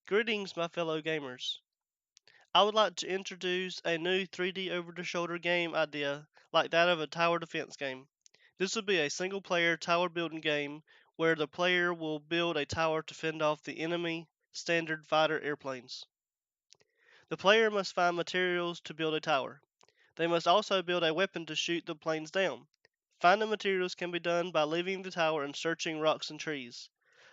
Greetings, my fellow gamers. I would like to introduce a new 3D over-the-shoulder game idea like that of a tower defense game. This will be a single-player tower building game where the player will build a tower to fend off the enemy standard fighter airplanes. The player must find materials to build a tower. They must also build a weapon to shoot the planes down. Finding materials can be done by leaving the tower and searching rocks and trees.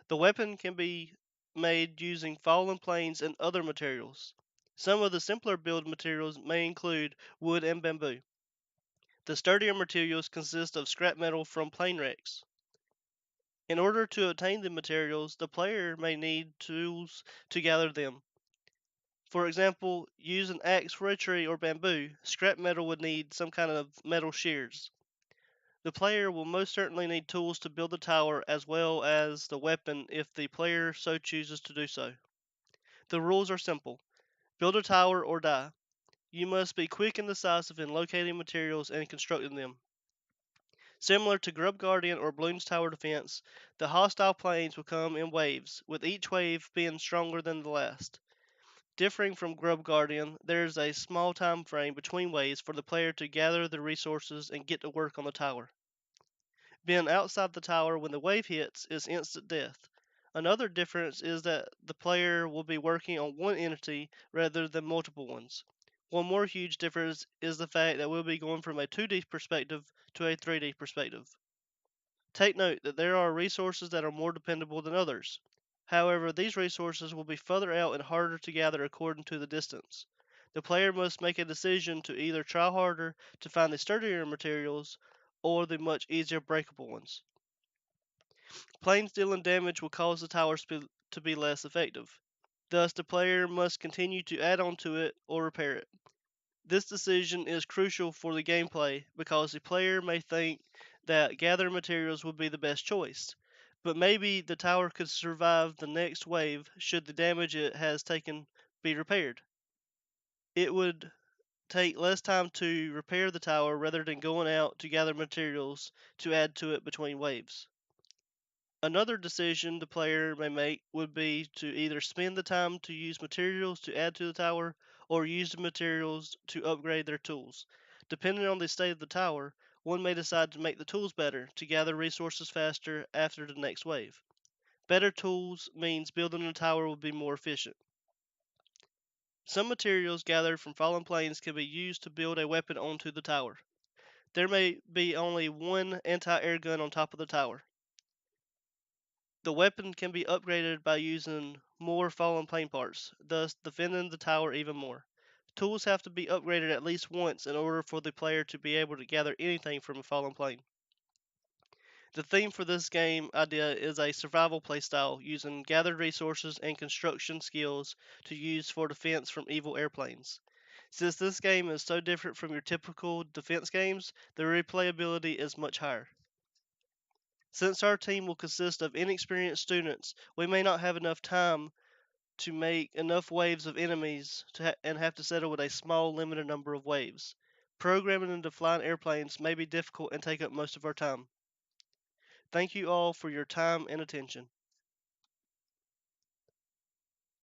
The weapon can be made using fallen planes and other materials. Some of the simpler build materials may include wood and bamboo. The sturdier materials consist of scrap metal from plane wrecks. In order to obtain the materials, the player may need tools to gather them. For example, use an axe for a tree or bamboo. Scrap metal would need some kind of metal shears. The player will most certainly need tools to build the tower as well as the weapon if the player so chooses to do so. The rules are simple. Build a tower or die. You must be quick and decisive in locating materials and constructing them. Similar to Grub Guardian or Bloons Tower Defense, the hostile planes will come in waves, with each wave being stronger than the last. Differing from Grub Guardian, there is a small time frame between waves for the player to gather the resources and get to work on the tower. Being outside the tower when the wave hits is instant death. Another difference is that the player will be working on one entity rather than multiple ones. One more huge difference is the fact that we'll be going from a 2D perspective to a 3D perspective. Take note that there are resources that are more dependable than others. However, these resources will be further out and harder to gather according to the distance. The player must make a decision to either try harder to find the sturdier materials or the much easier breakable ones. Planes dealing damage will cause the towers to be less effective. Thus, the player must continue to add on to it or repair it. This decision is crucial for the gameplay because the player may think that gathering materials would be the best choice, but maybe the tower could survive the next wave should the damage it has taken be repaired. It would take less time to repair the tower rather than going out to gather materials to add to it between waves. Another decision the player may make would be to either spend the time to use materials to add to the tower or use the materials to upgrade their tools. Depending on the state of the tower, one may decide to make the tools better to gather resources faster after the next wave. Better tools means building a tower will be more efficient. Some materials gathered from fallen planes can be used to build a weapon onto the tower. There may be only one anti-air gun on top of the tower. The weapon can be upgraded by using more fallen plane parts, thus defending the tower even more. Tools have to be upgraded at least once in order for the player to be able to gather anything from a fallen plane. The theme for this game idea is a survival playstyle using gathered resources and construction skills to use for defense from evil airplanes. Since this game is so different from your typical defense games, the replayability is much higher. Since our team will consist of inexperienced students, we may not have enough time to make enough waves of enemies and have to settle with a small limited number of waves. Programming into flying airplanes may be difficult and take up most of our time. Thank you all for your time and attention.